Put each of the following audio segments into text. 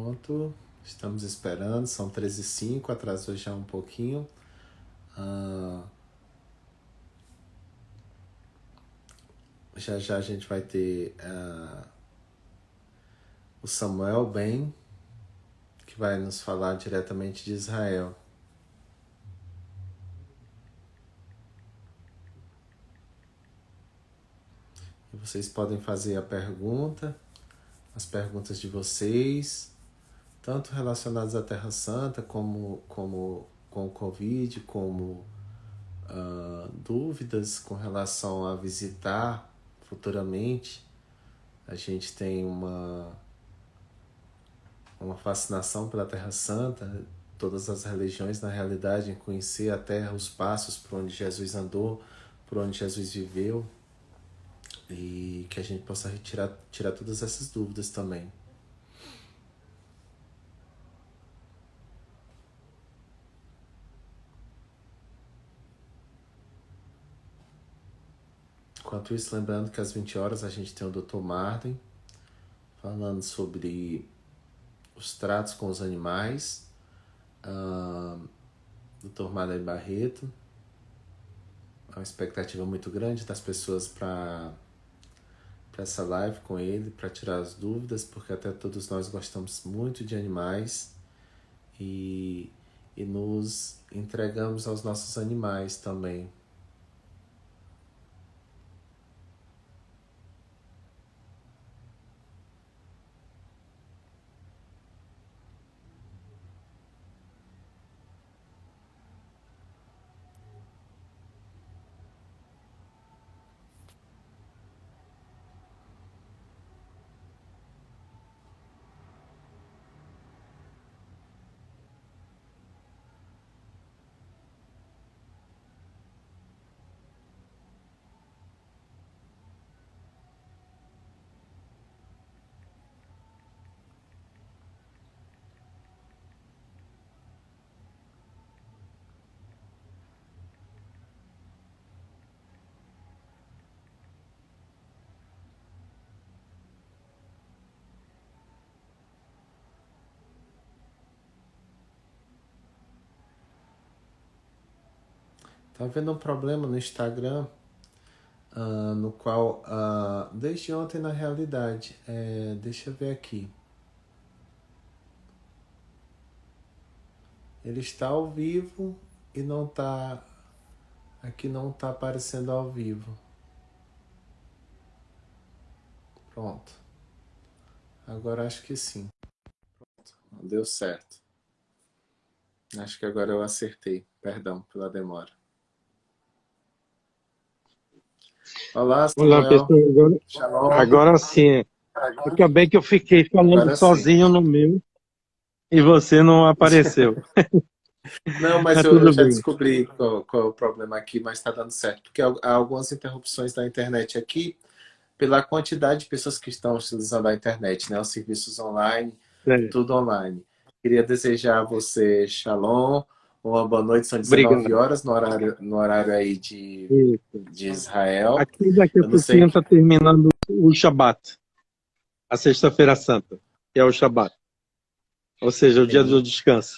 Pronto, estamos esperando, são 13h05, atrasou já um pouquinho. Já já a gente vai ter o Samuel Ben, que vai nos falar diretamente de Israel. E vocês podem fazer a pergunta, as perguntas de vocês, tanto relacionadas à Terra Santa, como com o Covid, como dúvidas com relação a visitar futuramente. A gente tem uma fascinação pela Terra Santa, todas as religiões, na realidade, em conhecer a Terra, os passos por onde Jesus andou, por onde Jesus viveu, e que a gente possa tirar todas essas dúvidas também. Enquanto isso, lembrando que às 20 horas a gente tem o Dr. Marden falando sobre os tratos com os animais, Dr. Marden Barreto. É uma expectativa muito grande das pessoas para essa live com ele, para tirar as dúvidas, porque até todos nós gostamos muito de animais e nos entregamos aos nossos animais também. Tá havendo um problema no Instagram, no qual, desde ontem na realidade, deixa eu ver aqui. Ele está ao vivo e não está, aqui não está aparecendo ao vivo. Pronto. Agora acho que sim. Pronto, deu certo. Acho que agora eu acertei. Perdão pela demora. Olá, Olá, Samuel. pessoal. Shalom. Agora sim. Acabei que eu fiquei falando Agora sozinho sim. no meu e você não apareceu. Não, mas Mas eu tudo já bem. descobri qual é o problema aqui, mas está dando certo. Porque há algumas interrupções da internet aqui, pela quantidade de pessoas que estão utilizando a internet, né? Os serviços online, É, tudo online. Queria desejar a você shalom, uma boa noite, são 19 obrigado. horas no horário aí Isso. de Israel. Aqui daqui a Eu não sei pouquinho está terminando o Shabat, a Sexta-feira Santa, que é o Shabat, ou seja, o dia do descanso.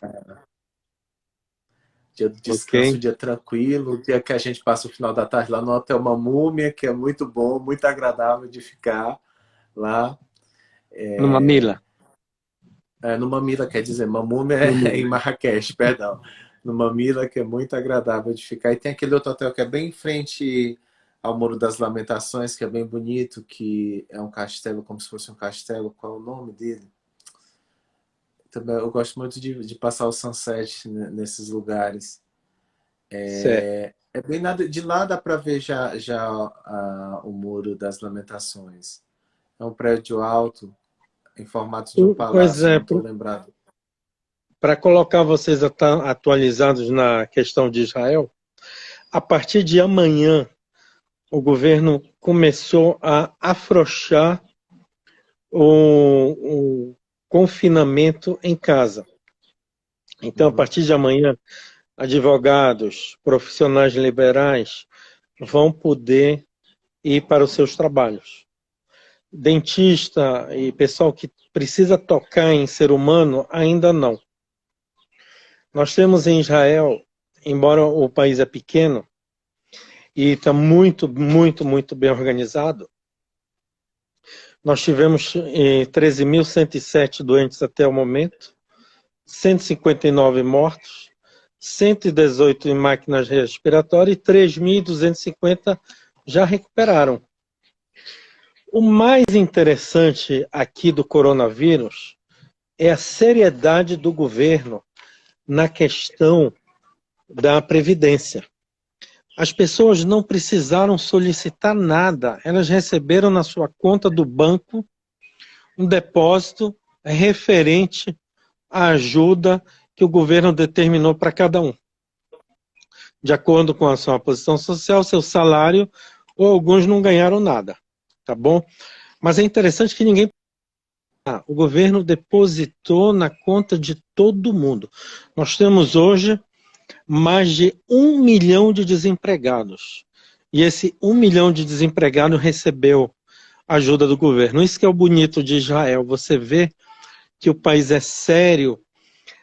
dia do descanso, Ok? dia tranquilo, dia que a gente passa o final da tarde lá no Hotel Mamúmia, que é muito bom, muito agradável de ficar lá. Numa mila. No Mamila, quer dizer, Mamúmia No é em mila. Marrakech, perdão. No Mamila, que é muito agradável de ficar. E tem aquele outro hotel que é bem em frente ao Muro das Lamentações, que é bem bonito, que é um castelo, como se fosse um castelo. Qual é o nome dele? Também, eu gosto muito de passar o sunset nesses lugares. Certo. É bem nada, de lá dá para ver já o Muro das Lamentações. É um prédio alto, em formato de um Pois palácio, é, não estou lembrado. para colocar vocês atualizados na questão de Israel, a partir de amanhã, o governo começou a afrouxar o confinamento em casa. Então, a partir de amanhã, advogados, profissionais liberais vão poder ir para os seus trabalhos. Dentista e pessoal que precisa tocar em ser humano? Ainda não. Nós temos em Israel, embora o país é pequeno, e está muito, muito, muito bem organizado, nós tivemos 13.107 doentes até o momento, 159 mortos, 118 em máquinas respiratórias e 3.250 já recuperaram. O mais interessante aqui do coronavírus é a seriedade do governo na questão da Previdência. As pessoas não precisaram solicitar nada, elas receberam na sua conta do banco um depósito referente à ajuda que o governo determinou para cada um, de acordo com a sua posição social, seu salário, ou alguns não ganharam nada, tá bom? Mas é interessante que ninguém... O governo depositou na conta de todo mundo. Nós temos hoje mais de 1 milhão de desempregados. E esse 1 milhão de desempregados recebeu ajuda do governo. Isso que é o bonito de Israel. Você vê que o país é sério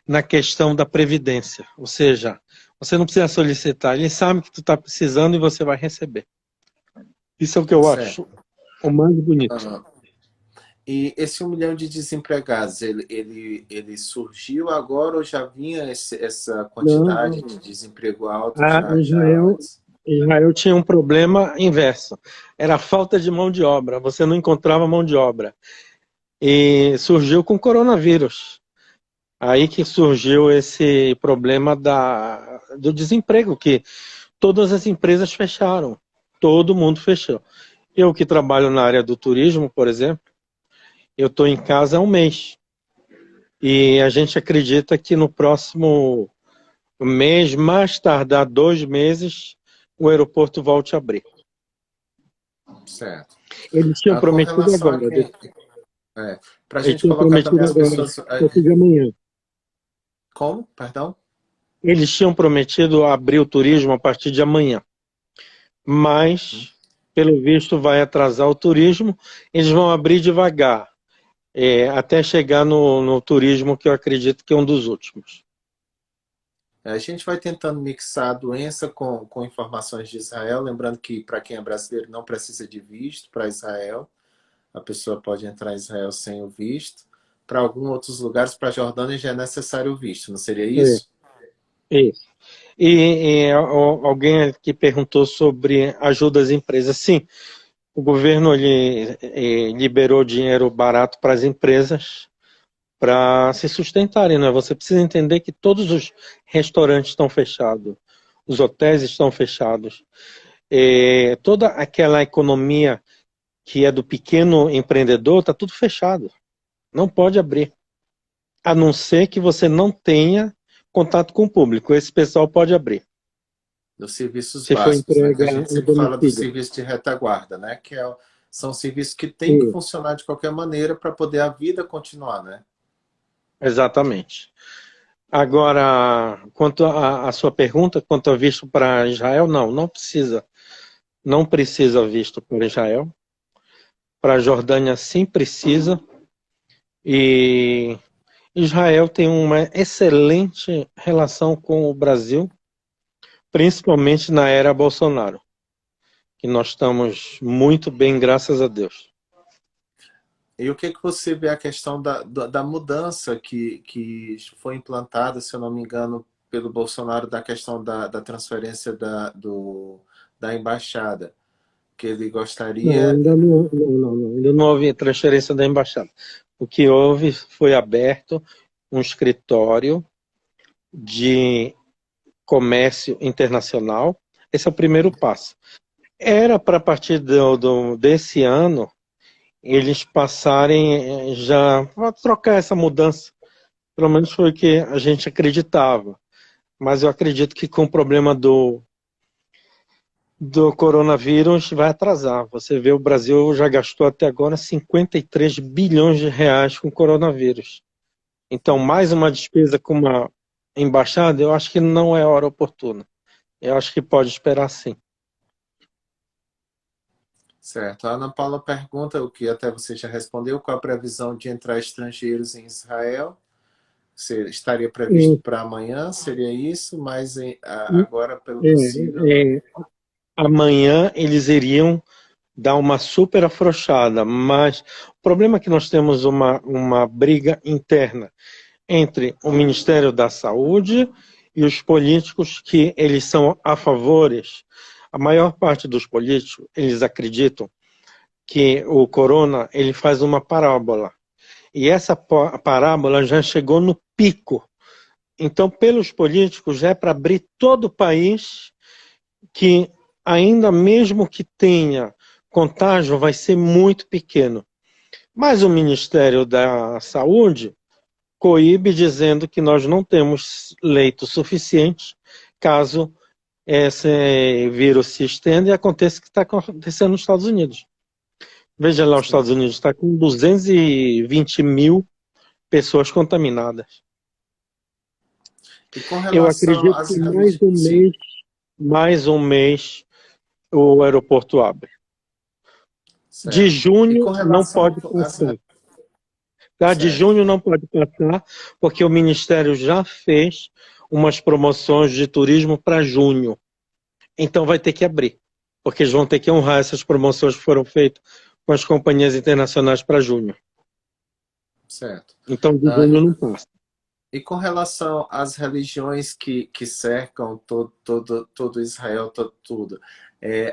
na questão da previdência. Ou seja, você não precisa solicitar. Ele sabe que tu está precisando e você vai receber. Isso é o que eu acho o mais bonito. Uhum. E esse 1 milhão de desempregados, ele surgiu agora ou já vinha essa quantidade de desemprego alto já antes? Israel tinha um problema inverso. Era a falta de mão de obra. Você não encontrava mão de obra. E surgiu com o coronavírus. Aí que surgiu esse problema do desemprego, que todas as empresas fecharam. Todo mundo fechou. Eu que trabalho na área do turismo, por exemplo, eu estou em casa há um mês. E a gente acredita que no próximo mês, mais tardar 2 meses, o aeroporto volte a abrir. Certo. Eles tinham prometido agora. Para a gente colocar também as pessoas... de amanhã. Como? Perdão? Eles tinham prometido abrir o turismo a partir de amanhã. Mas, pelo visto, vai atrasar o turismo. Eles vão abrir devagar. Até chegar no turismo, que eu acredito que é um dos últimos. A gente vai tentando mixar a doença com informações de Israel, lembrando que para quem é brasileiro não precisa de visto para Israel, a pessoa pode entrar em Israel sem o visto. Para alguns outros lugares, para a Jordânia já é necessário o visto, não seria isso? Isso. E alguém aqui perguntou sobre ajuda às empresas. Sim, o governo liberou dinheiro barato para as empresas para se sustentarem, né? Você precisa entender que todos os restaurantes estão fechados, os hotéis estão fechados, toda aquela economia que é do pequeno empreendedor está tudo fechado, não pode abrir, a não ser que você não tenha contato com o público. Esse pessoal pode abrir. Dos serviços básicos, né? Que a gente sempre fala do serviço de retaguarda, né? Que são serviços que têm que funcionar de qualquer maneira para poder a vida continuar, né? Exatamente. Agora, quanto à sua pergunta, quanto a visto para Israel, não precisa. Não precisa visto para Israel. Para a Jordânia, sim precisa. E Israel tem uma excelente relação com o Brasil, principalmente na era Bolsonaro, que nós estamos muito bem, graças a Deus. E o que você vê a questão da mudança que foi implantada, se eu não me engano, pelo Bolsonaro, da questão da transferência da embaixada, que ele gostaria... Ainda não houve transferência da embaixada. O que houve foi aberto um escritório de comércio internacional. Esse é o primeiro passo. Era para, a partir desse ano, eles passarem já a trocar essa mudança. Pelo menos foi o que a gente acreditava. Mas eu acredito que com o problema do coronavírus vai atrasar. Você vê, o Brasil já gastou até agora 53 bilhões de reais com o coronavírus. Então, mais uma despesa com uma embaixada, eu acho que não é a hora oportuna. Eu acho que pode esperar sim. Certo. A Ana Paula pergunta, o que até você já respondeu, qual a previsão de entrar estrangeiros em Israel? Você estaria previsto E, para amanhã, seria isso, mas e, agora, pelo possível, não. é, é, amanhã eles iriam dar uma super afrouxada, mas o problema é que nós temos uma briga interna entre o Ministério da Saúde e os políticos que eles são a favores. A maior parte dos políticos, eles acreditam que o corona ele faz uma parábola. E essa parábola já chegou no pico. Então, pelos políticos, já é para abrir todo o país, que ainda mesmo que tenha contágio, vai ser muito pequeno. Mas o Ministério da Saúde coíbe dizendo que nós não temos leitos suficientes caso esse vírus se estenda e aconteça o que está acontecendo nos Estados Unidos. Veja lá, os Sim. Estados Unidos está com 220 mil pessoas contaminadas. E com Eu relação acredito às que religiões. Sim, mais um mês, o aeroporto abre. De certo. E com junho não relação pode às. passar. Tá? De Certo. junho não pode passar, porque o Ministério já fez umas promoções de turismo para junho. Então vai ter que abrir, porque eles vão ter que honrar essas promoções que foram feitas com as companhias internacionais para junho. Certo. Então de Ah, junho não passa. e com relação às religiões que cercam todo Israel, tudo,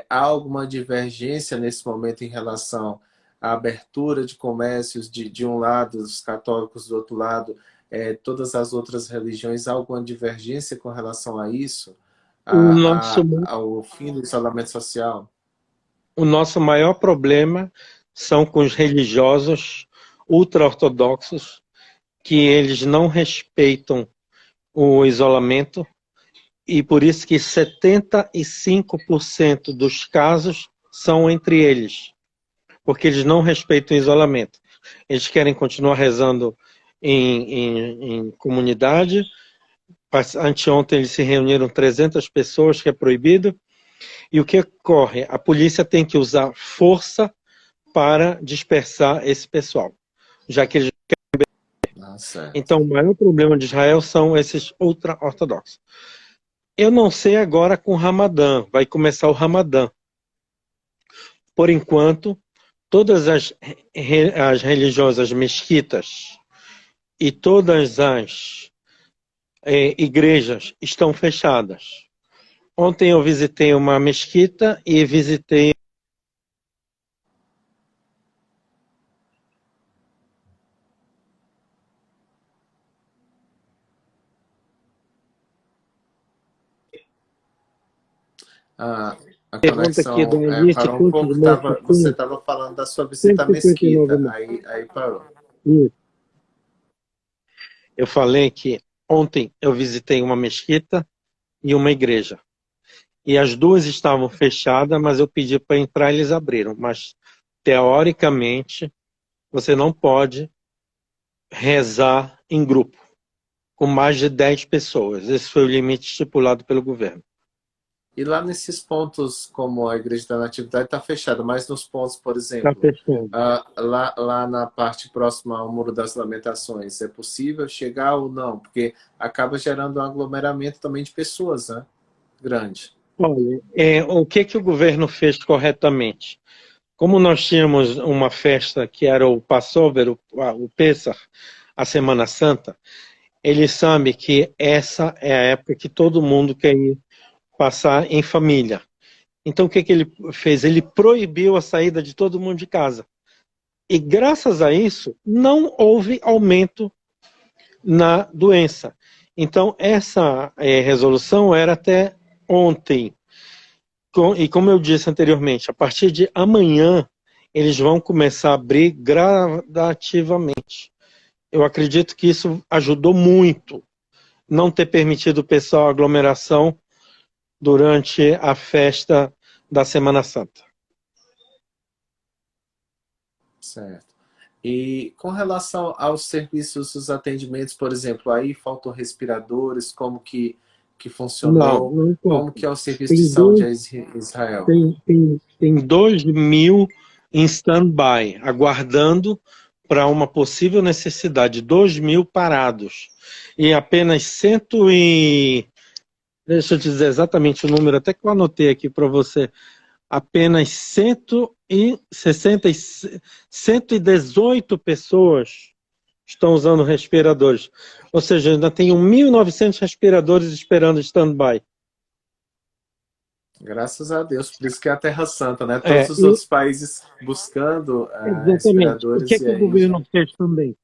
há alguma divergência nesse momento em relação à abertura de comércios de um lado, os católicos do outro lado, todas as outras religiões, há alguma divergência com relação a isso? O nosso, Ao fim do isolamento social? o nosso maior problema são com os religiosos ultra-ortodoxos, que eles não respeitam o isolamento, e por isso que 75% dos casos são entre eles, porque eles não respeitam o isolamento. Eles querem continuar rezando em comunidade. Anteontem eles se reuniram 300 pessoas, que é proibido. E o que ocorre? A polícia tem que usar força para dispersar esse pessoal, já que eles... Ah, certo. Então, o maior problema de Israel são esses ultra-ortodoxos. Eu não sei agora com o Ramadã, vai começar o Ramadã. Por enquanto, todas as religiosas mesquitas e todas as igrejas estão fechadas. Ontem eu visitei uma mesquita e visitei... A, a Pergunta aqui da conexão Alice, parou um quantos pouco. mortos Você tem? estava falando da sua visita à 159 mesquita, mortos. aí parou. Eu falei que ontem eu visitei uma mesquita e uma igreja. E as duas estavam fechadas, mas eu pedi para entrar e eles abriram. Mas, teoricamente, você não pode rezar em grupo, com mais de 10 pessoas. Esse foi o limite estipulado pelo governo. E lá nesses pontos, como a Igreja da Natividade está fechada, mas nos pontos, por Está exemplo, fechando. lá na parte próxima ao Muro das Lamentações, é possível chegar ou não? Porque acaba gerando um aglomeramento também de pessoas, né? Grande. Olha, o que o governo fez corretamente? Como nós tínhamos uma festa que era o Passover, o Pessah, a Semana Santa, ele sabe que essa é a época que todo mundo quer ir passar em família. Então, o que ele fez? Ele proibiu a saída de todo mundo de casa. E, graças a isso, não houve aumento na doença. Então, essa resolução era até ontem. E, como eu disse anteriormente, a partir de amanhã, eles vão começar a abrir gradativamente. Eu acredito que isso ajudou muito, não ter permitido o pessoal aglomeração durante a festa da Semana Santa. Certo. E com relação aos serviços, os atendimentos, por exemplo, aí faltam respiradores, como que Não, funcionou? não Como importa. que é o serviço de Tem saúde dois, em Israel? tem 2.000 em stand-by, aguardando para uma possível necessidade. 2.000 parados. E apenas deixa eu dizer exatamente o número, até que eu anotei aqui para você. Apenas 118 pessoas estão usando respiradores. Ou seja, ainda tem 1.900 respiradores esperando stand-by. Graças a Deus, por isso que é a Terra Santa, né? Todos É, os outros países buscando exatamente. O que respiradores é e que o aí já. governo fez também?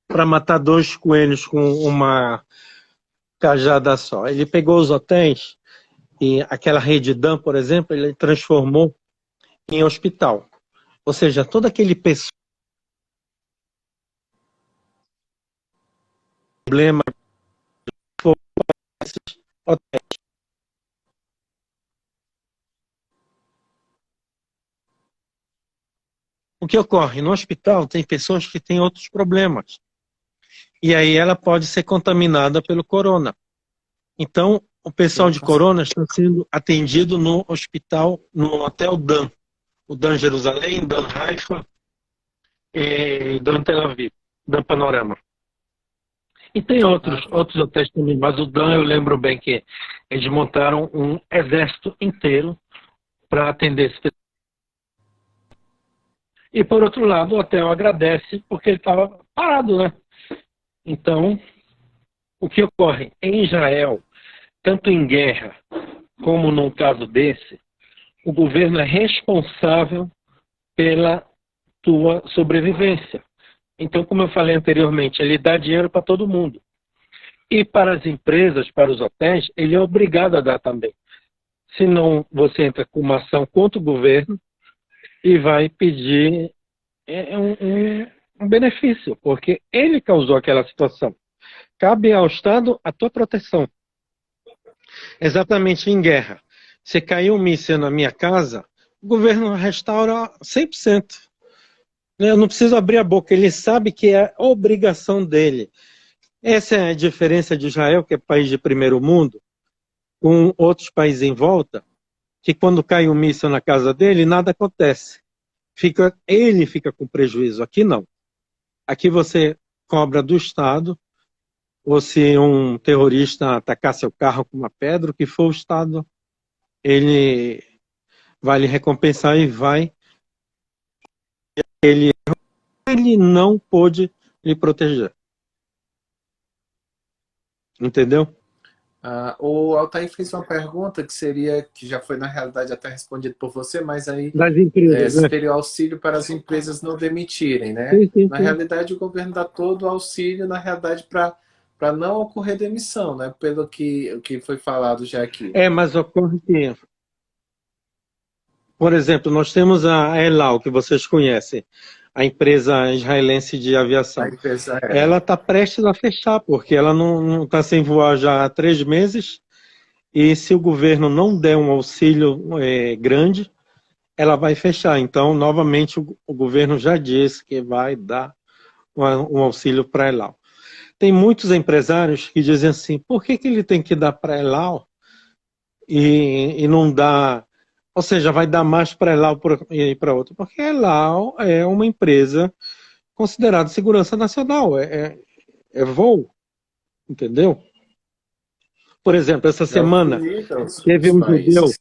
Para matar dois coelhos com uma cajada só. Ele pegou os hotéis e aquela rede DAM, por exemplo, ele transformou em hospital. Ou seja, todo aquele problema. O que ocorre? No hospital tem pessoas que têm outros problemas. E aí ela pode ser contaminada pelo corona. Então, o pessoal Sim, de corona está sendo atendido no hospital, no Hotel Dan. O Dan Jerusalém, Dan Haifa e Dan Tel Aviv, Dan Panorama. E tem ah, outros hotéis também, mas o Dan eu lembro bem que eles montaram um exército inteiro para atender esse pessoal. E por outro lado, o hotel agradece porque ele estava parado, né? Então, o que ocorre? Em Israel, tanto em guerra como num caso desse, o governo é responsável pela tua sobrevivência. Então, como eu falei anteriormente, ele dá dinheiro para todo mundo. E para as empresas, para os hotéis, ele é obrigado a dar também. Senão, você entra com uma ação contra o governo e vai pedir um benefício, porque ele causou aquela situação. Cabe ao Estado a tua proteção. Exatamente em guerra. Se caiu um míssil na minha casa, o governo restaura 100%. Eu não preciso abrir a boca, ele sabe que é obrigação dele. Essa é a diferença de Israel, que é país de primeiro mundo, com outros países em volta, que quando cai um míssil na casa dele, nada acontece. Ele fica com prejuízo. Aqui não. Aqui você cobra do Estado, ou se um terrorista atacar seu carro com uma pedra, o que for o Estado, ele vai lhe recompensar e vai. Ele não pôde lhe proteger. Entendeu? o Altair fez uma pergunta que seria, que já foi na realidade até respondido por você, mas aí Das empresas, né? seria o auxílio para as empresas não demitirem, né? Sim, sim, Na sim. realidade, o governo dá todo o auxílio, na realidade, para não ocorrer demissão, né? Pelo que foi falado já aqui. Mas ocorre que, por exemplo, nós temos a El Al, que vocês conhecem, a empresa israelense de A aviação. empresa é. Ela está prestes a fechar, porque ela não está sem voar já há 3 meses, e se o governo não der um auxílio grande, ela vai fechar. Então, novamente, o governo já disse que vai dar um auxílio para a El Al. Tem muitos empresários que dizem assim, por que ele tem que dar para a El Al e não dá, ou seja, vai dar mais para a El Al e para outra? Porque a El Al é uma empresa considerada segurança nacional, é voo, entendeu? Por exemplo, essa Já semana auxilia os teve um judeu, países.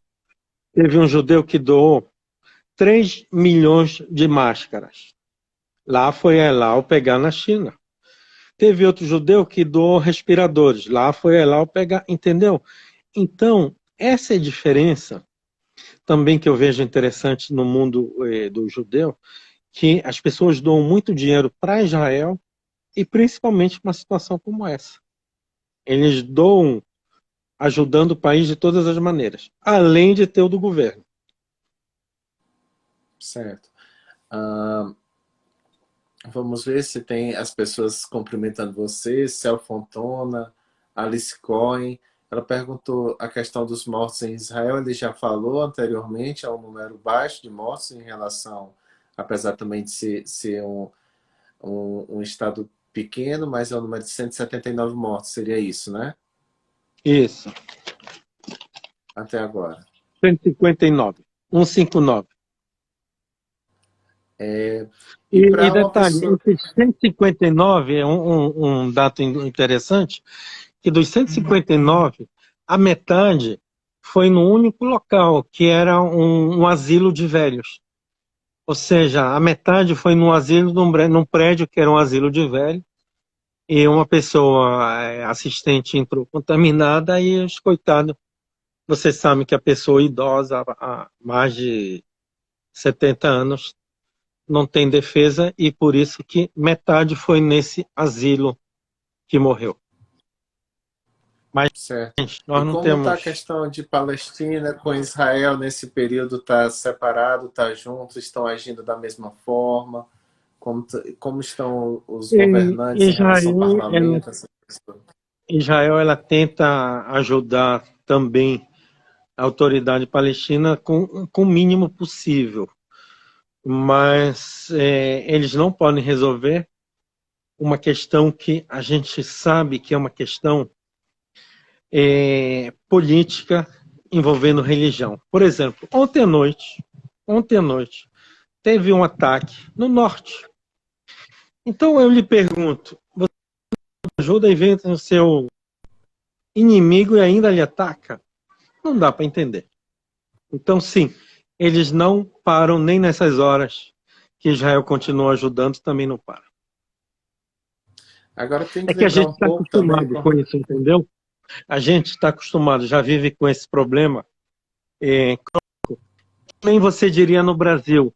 teve um judeu que doou 3 milhões de máscaras. Lá foi a El Al pegar na China. Teve outro judeu que doou respiradores. Lá foi a El Al pegar, entendeu? Então, essa é a diferença também que eu vejo interessante no mundo do judeu, que as pessoas doam muito dinheiro para Israel e principalmente uma situação como essa. Eles doam ajudando o país de todas as maneiras, além de ter o do governo. Certo. Ah, vamos ver se tem as pessoas cumprimentando você. Cel Fontona, Alice Cohen. Ela perguntou a questão dos mortos em Israel. Ele já falou anteriormente, há um número baixo de mortos em relação, apesar também de ser um estado pequeno, mas é um número de 179 mortos. Seria isso, né? Isso. até agora? 159. 159. E E para uma detalhe, pessoa. esses 159 é um dado interessante, que dos 159, a metade foi no único local, que era um asilo de velhos. Ou seja, a metade foi num asilo, num prédio que era um asilo de velhos, e uma pessoa assistente entrou contaminada e os coitados, você sabe que a pessoa idosa, há mais de 70 anos, não tem defesa e por isso que metade foi nesse asilo que morreu. Mas, Certo. gente, E nós não como está a temos... questão de Palestina com Israel nesse período? Está separado, está junto, estão agindo da mesma forma? Como estão os governantes em relação ao Israel, ela, parlamento? Essa questão? Israel, ela tenta ajudar também a autoridade palestina com o mínimo possível, mas eles não podem resolver uma questão que a gente sabe que é uma questão política envolvendo religião. Por exemplo, ontem à noite, teve um ataque no norte. Então eu lhe pergunto, você ajuda e vem o seu inimigo e ainda lhe ataca? Não dá para entender. Então sim, eles não param nem nessas horas que Israel continua ajudando, também não para. Agora tem É que que a lembrar gente um está pouco também acostumado com isso, entendeu? A gente está acostumado, já vive com esse problema. É, nem você diria no Brasil,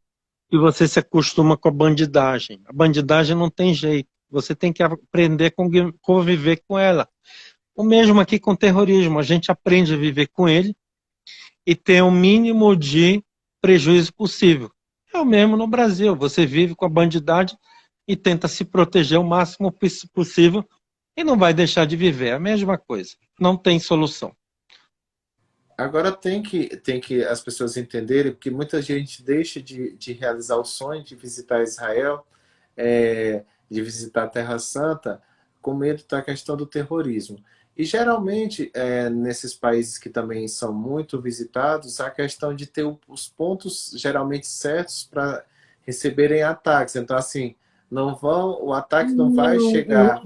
que você se acostuma com a bandidagem. A bandidagem não tem jeito. Você tem que aprender a conviver com ela. O mesmo aqui com o terrorismo. A gente aprende a viver com ele e ter o mínimo de prejuízo possível. É o mesmo no Brasil. Você vive com a bandidagem e tenta se proteger o máximo possível e não vai deixar de viver. É a mesma coisa. Não tem solução. Agora tem que as pessoas entenderem, porque muita gente deixa de realizar o sonho de visitar Israel, de visitar a Terra Santa, com medo da questão do terrorismo. E geralmente, nesses países que também são muito visitados, a questão de ter os pontos geralmente certos para receberem ataques. Então, assim, o ataque não vai Não, chegar.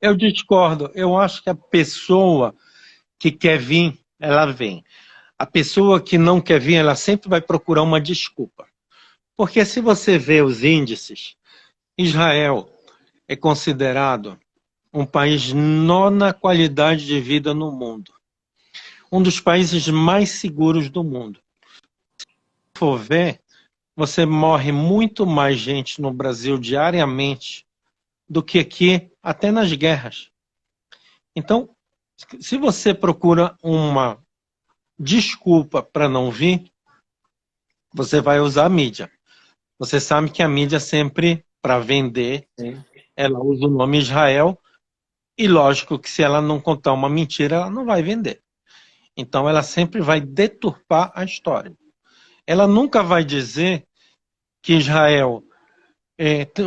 eu discordo. Eu acho que a pessoa que quer vir, ela vem. A pessoa que não quer vir, ela sempre vai procurar uma desculpa. Porque se você vê os índices, Israel é considerado um país nona qualidade de vida no mundo. Um dos países mais seguros do mundo. Se for ver, você morre muito mais gente no Brasil diariamente do que aqui, até nas guerras. Então, se você procura uma desculpa para não vir, você vai usar a mídia. Você sabe que a mídia sempre, para vender, Sim. ela usa o nome Israel, e lógico que se ela não contar uma mentira, ela não vai vender. Então ela sempre vai deturpar a história. Ela nunca vai dizer que Israel,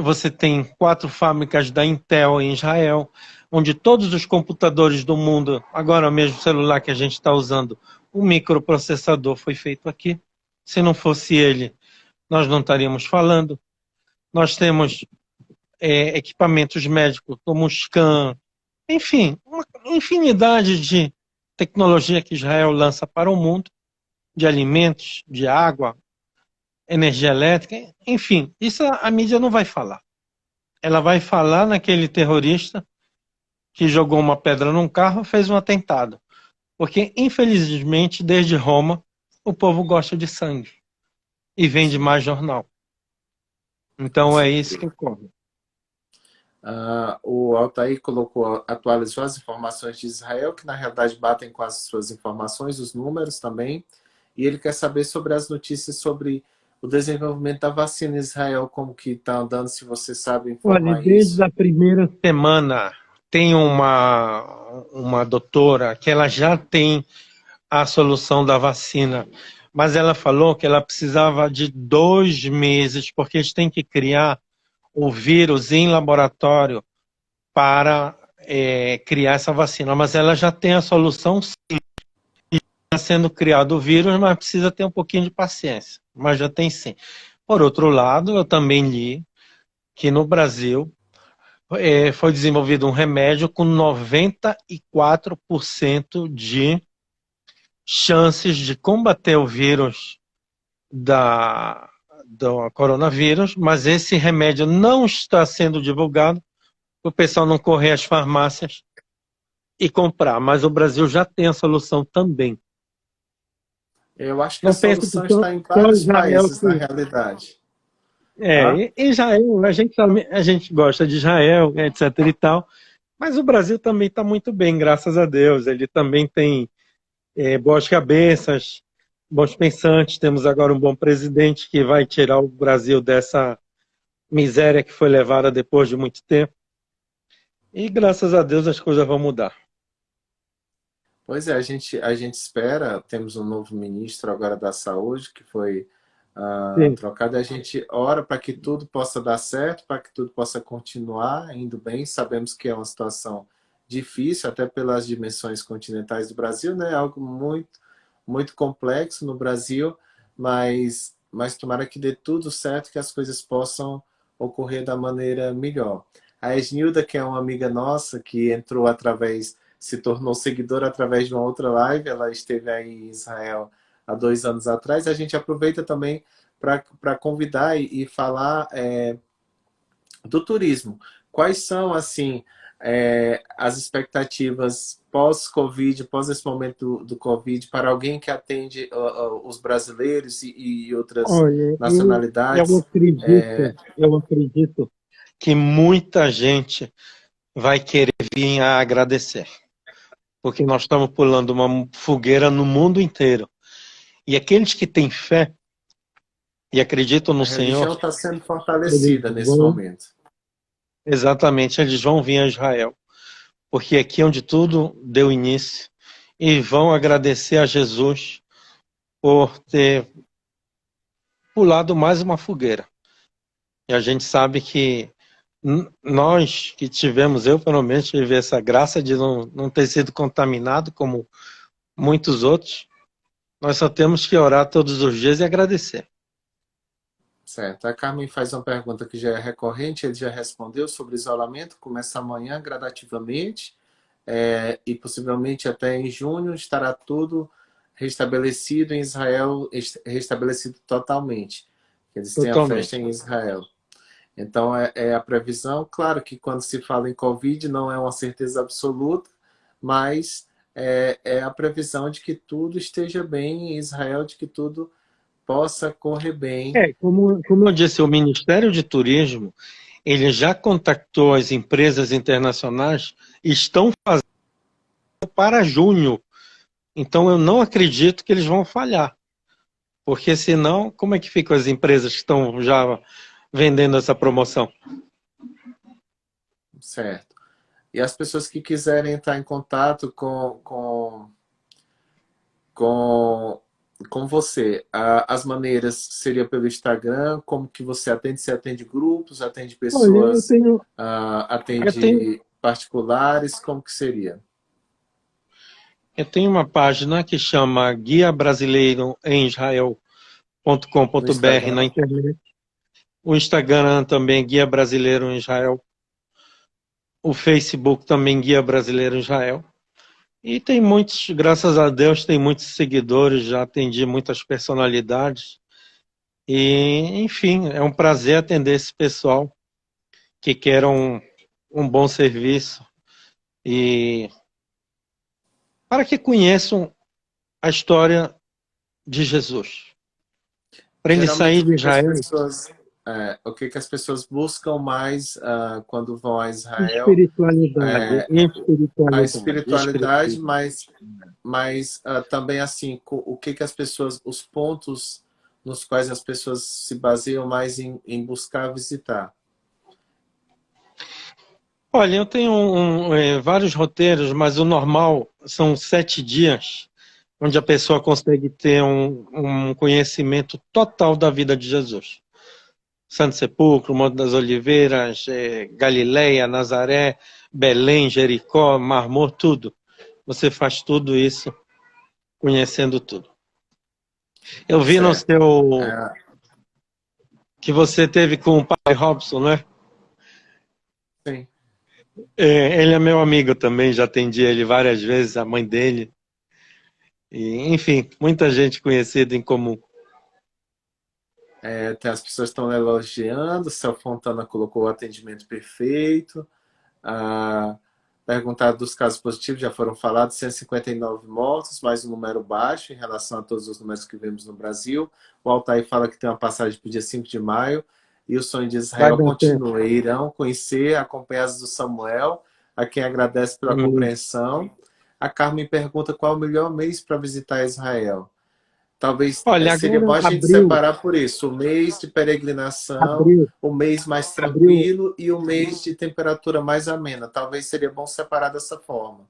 você tem 4 fábricas da Intel em Israel, onde todos os computadores do mundo, agora mesmo o celular que a gente está usando, o microprocessador foi feito aqui. Se não fosse ele, nós não estaríamos falando. Nós temos equipamentos médicos como o scan, enfim, uma infinidade de tecnologia que Israel lança para o mundo, de alimentos, de água, energia elétrica, enfim, isso a mídia não vai falar. Ela vai falar naquele terrorista que jogou uma pedra num carro e fez um atentado. Porque, infelizmente, desde Roma, o povo gosta de sangue e vende mais jornal. Com Então é isso certeza. que ocorre. O Altair atualizou as informações de Israel, que na realidade batem com as suas informações, os números também, e ele quer saber sobre as notícias sobre o desenvolvimento da vacina em Israel, como que está andando, se você sabe Olha, informar desde isso. a primeira semana tem uma doutora que ela já tem a solução da vacina, mas ela falou que ela precisava de 2 meses, porque eles têm que criar o vírus em laboratório para criar essa vacina. Mas ela já tem a solução, sim, sendo criado o vírus, mas precisa ter um pouquinho de paciência. Mas já tem sim. Por outro lado, eu também li que no Brasil foi desenvolvido um remédio com 94% de chances de combater o vírus do coronavírus, mas esse remédio não está sendo divulgado para o pessoal não correr às farmácias e comprar. Mas o Brasil já tem a solução também. Eu acho que a Não pense solução que está em só vários Israel países, na que... realidade. Hã? Israel, a gente gosta de Israel, etc e tal, mas o Brasil também está muito bem, graças a Deus. Ele também tem boas cabeças, bons pensantes. Temos agora um bom presidente que vai tirar o Brasil dessa miséria que foi levada depois de muito tempo. E graças a Deus as coisas vão mudar. Pois é, a gente espera, temos um novo ministro agora da saúde, que foi Sim. trocado, e a gente ora para que tudo possa dar certo, para que tudo possa continuar indo bem. Sabemos que é uma situação difícil, até pelas dimensões continentais do Brasil, né? Algo muito, muito complexo no Brasil, mas tomara que dê tudo certo, que as coisas possam ocorrer da maneira melhor. A Esnilda, que é uma amiga nossa, que entrou se tornou seguidora através de uma outra live, ela esteve aí em Israel há 2 anos atrás. A gente aproveita também para convidar e falar do turismo. Quais são, assim, as expectativas pós-Covid, pós esse momento do Covid, para alguém que atende os brasileiros e outras Olha, nacionalidades? eu acredito que muita gente vai querer vir a agradecer, porque nós estamos pulando uma fogueira no mundo inteiro. E aqueles que têm fé e acreditam A no religião Senhor, está sendo eles fortalecida nesse vão, momento. exatamente, eles vão vir a Israel, porque aqui é onde tudo deu início, e vão agradecer a Jesus por ter pulado mais uma fogueira. E a gente sabe que nós que tivemos, eu pelo menos tive essa graça de não ter sido contaminado como muitos outros, nós só temos que orar todos os dias e agradecer. Certo. A Carmen faz uma pergunta que já é recorrente, ele já respondeu sobre isolamento, começa amanhã gradativamente, e possivelmente até em junho estará tudo restabelecido em Israel, restabelecido totalmente. Eles têm a festa Totalmente. em Israel. Então é a previsão. Claro que quando se fala em Covid não é uma certeza absoluta, mas é a previsão de que tudo esteja bem em Israel, de que tudo possa correr bem. Como eu disse, o Ministério de Turismo, ele já contactou as empresas internacionais e estão fazendo para junho. Então eu não acredito que eles vão falhar. Porque senão, como é que ficam as empresas que estão já vendendo essa promoção? Certo. E as pessoas que quiserem entrar em contato com você, as maneiras seria pelo Instagram, como que você atende? Você atende grupos, atende Olha, pessoas, eu tenho, atende particulares, como que seria? eu tenho uma página que chama Guia Brasileiro em No Israel.com.br na Instagram? internet. O Instagram também, Guia Brasileiro em Israel. O Facebook também, Guia Brasileiro em Israel. E tem muitos, graças a Deus, tem muitos seguidores, já atendi muitas personalidades. E, enfim, é um prazer atender esse pessoal que quer um bom serviço e para que conheçam a história de Jesus. Para ele Geralmente sair de Israel, o que que as pessoas buscam mais quando vão a Israel? espiritualidade, É, a espiritualidade, espiritualidade, espiritualidade. mas também assim, o que que as pessoas, os pontos nos quais as pessoas se baseiam mais em buscar visitar. Olha, eu tenho vários roteiros, mas o normal são 7 dias, onde a pessoa consegue ter um conhecimento total da vida de Jesus. Santo Sepulcro, Monte das Oliveiras, Galileia, Nazaré, Belém, Jericó, Mar Morto, tudo. Você faz tudo isso conhecendo tudo. Eu vi no Certo. seu Ah, que você teve com o pai Robson, né? sim. É, ele é meu amigo também, já atendi ele várias vezes, a mãe dele. E, enfim, muita gente conhecida em comum. Tem as pessoas que estão elogiando, o Céu Fontana colocou o atendimento perfeito. Ah, perguntado dos casos positivos, já foram falados, 159 mortos, mais um número baixo em relação a todos os números que vemos no Brasil. O Altair fala que tem uma passagem para o dia 5 de maio, e o sonho de Vai Israel dar certo. continua. Irão conhecer, acompanhados do Samuel, a quem agradece pela Amém. compreensão. A Carmen pergunta qual o melhor mês para visitar Israel. Talvez Olha, seria bom agora a gente separar por isso: o mês de peregrinação, abril, o mês mais abril. tranquilo e o mês de temperatura mais amena. Talvez seria bom separar dessa forma.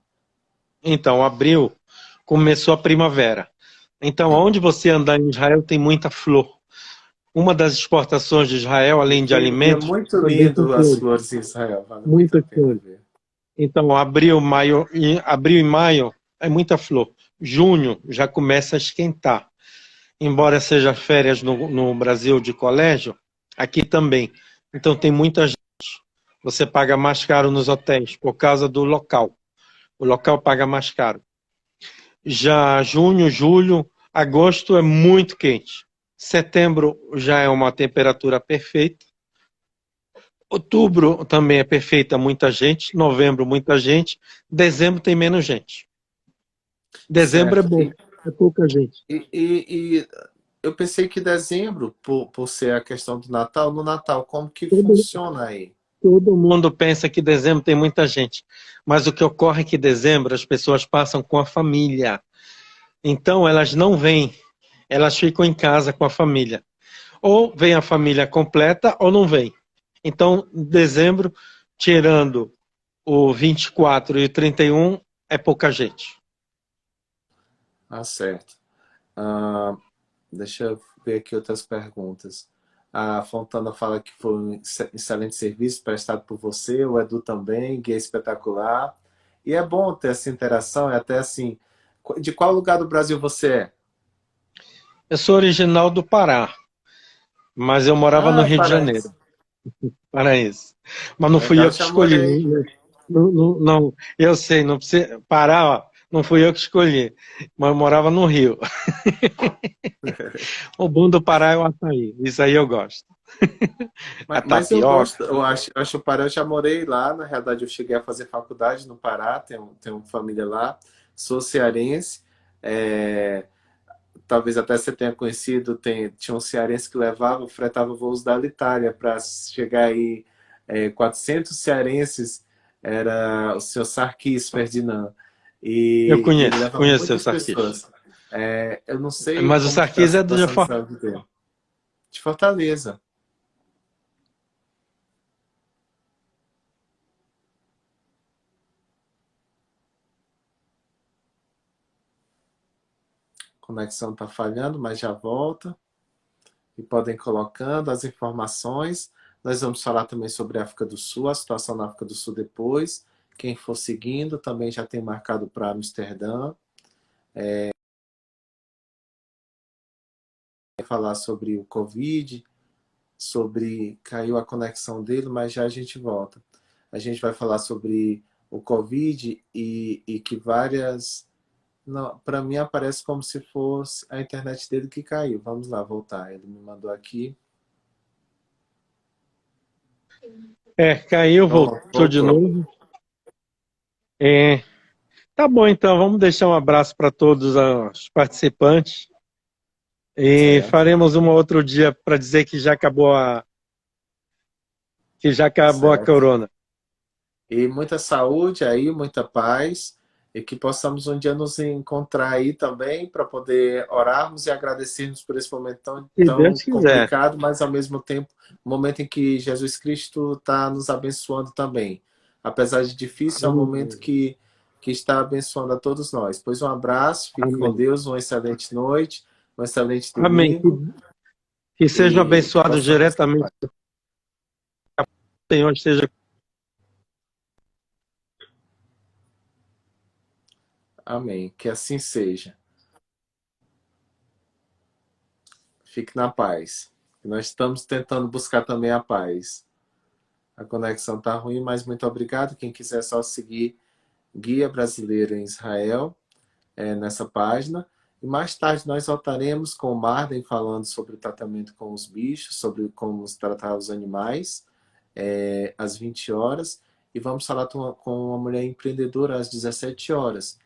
Então, abril começou a primavera. Então, Sim. onde você andar em Israel tem muita flor. Uma das exportações de Israel, além de E é alimentos, muito também são lindo as flores. flores em Israel, vale muito a Muitas pena flores. ver. Então, abril e maio é muita flor. Junho já começa a esquentar. Embora seja férias no Brasil de colégio, aqui também. Então tem muita gente. Você paga mais caro nos hotéis por causa do local. O local paga mais caro. Já junho, julho, agosto é muito quente. Setembro já é uma temperatura perfeita. Outubro também é perfeita, muita gente. Novembro, muita gente. Dezembro tem menos gente. Dezembro é Certo. bom, é pouca gente. E eu pensei que dezembro, por ser a questão do Natal, no Natal, como que Todo, funciona aí? todo mundo pensa que dezembro tem muita gente, mas o que ocorre é que dezembro as pessoas passam com a família. Então elas não vêm, elas ficam em casa com a família. Ou vem a família completa ou não vem. Então, dezembro, tirando o 24 e o 31, é pouca gente. Ah, certo. Ah, deixa eu ver aqui outras perguntas. A Fontana fala que foi um excelente serviço prestado por você, o Edu também, guia espetacular. E é bom ter essa interação, é até assim. De qual lugar do Brasil você é? Eu sou original do Pará, mas eu morava no Ah, Rio de paraense. Janeiro, paraense. Mas não fui Legal, eu que já escolhi. morei. Não, eu sei, não precisa. Pará, ó, não fui eu que escolhi, mas eu morava no Rio. O bom do Pará é o açaí, isso aí eu gosto. A Mas eu gosto, tapioca. eu acho o Pará, eu já morei lá, na realidade eu cheguei a fazer faculdade no Pará, tenho família lá, sou cearense, é, talvez até você tenha conhecido, tinha um cearense que levava, fretava voos da Alitalia para chegar aí, 400 cearenses, era o senhor Sarkis Ferdinand, Eu e ele conheço, leva conheço o seu muitas Sarkis. pessoas. Eu não sei Mas o como que está a Sarkis é de situação de saúde dele. De Fortaleza. A conexão está falhando, mas já volta. E podem ir colocando as informações. Nós vamos falar também sobre a África do Sul, a situação na África do Sul depois. Quem for seguindo também já tem marcado para Amsterdã. Vai falar sobre o Covid, sobre caiu a conexão dele, mas já a gente volta. A gente vai falar sobre o Covid e que várias. Para mim aparece como se fosse a internet dele que caiu. Vamos lá, voltar. Ele me mandou aqui. É, caiu, Pronto, voltou de voltou. novo. É, tá bom, então, vamos deixar um abraço para todos os participantes e Certo, faremos um outro dia para dizer que já acabou a certo. corona. E muita saúde aí, muita paz, e que possamos um dia nos encontrar aí também para poder orarmos e agradecermos por esse momento tão, Se tão Deus quiser. complicado, mas ao mesmo tempo, um momento em que Jesus Cristo está nos abençoando também. Apesar de difícil, é um momento Amém. que está abençoando a todos nós. Pois um abraço, fique com Amém. Deus, uma excelente noite, um excelente Amém. domingo, Que sejam e que abençoados possamos ter diretamente. paz. O Senhor esteja. Amém. Que assim seja. Fique na paz. Nós estamos tentando buscar também a paz. A conexão tá ruim, mas muito obrigado. Quem quiser só seguir Guia Brasileiro em Israel nessa página. E mais tarde nós voltaremos com o Marden falando sobre o tratamento com os bichos, sobre como tratar os animais, às 20 horas. E vamos falar com uma mulher empreendedora às 17 horas.